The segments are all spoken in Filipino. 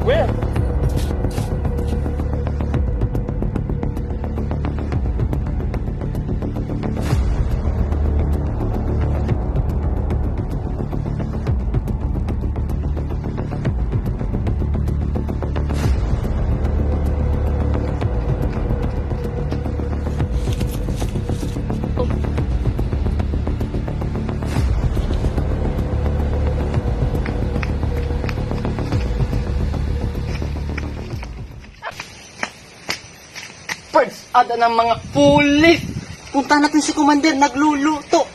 Where? First, ada ng mga pulis. Punta natin si Commander, nagluluto.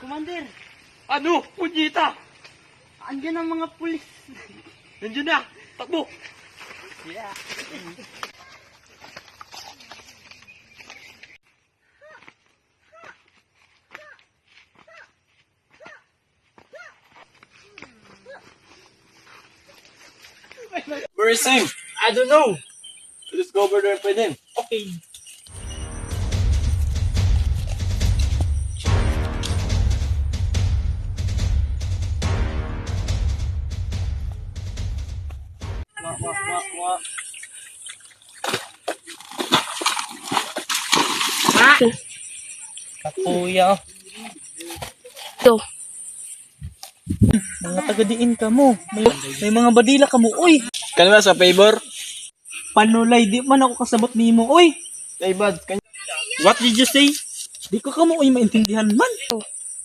Commander, Ano? Punyita! andyan ang mga pulis. Nandiyan na! Takbo! Yeah. Where is him? I don't know. Let's go over there with him. Okay. Kuya, Ito. mga taga-diin ka mo. May mga badila ka mo. Uy, Kanina sa favor? panulay, di man ako kasabot nimo. Uy, Hey bud, what did you say? Di ko ka mo uy maintindihan man.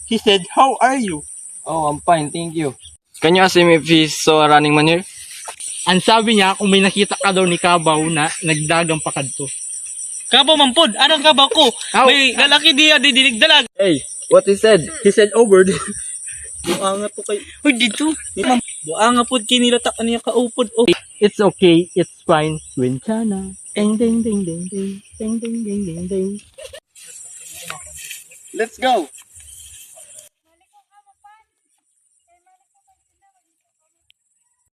he said, how are you? Oh, I'm fine, thank you. Can you ask him if he saw a running man here? Ang sabi niya, kung may nakita ka daw ni Kabaw na nagdagang pakadto. Kabaw mampod, anong kabaw ko? May lalaki diya didilig dalag. Hey, what he said? He said over. Buanga po kay. Uy, dito. Di ma'am. Buanga po kinilata ka niya kaupod. Oh. It's okay, it's fine. Winchana. Ding ding ding ding ding. Ding ding ding ding ding. Let's go!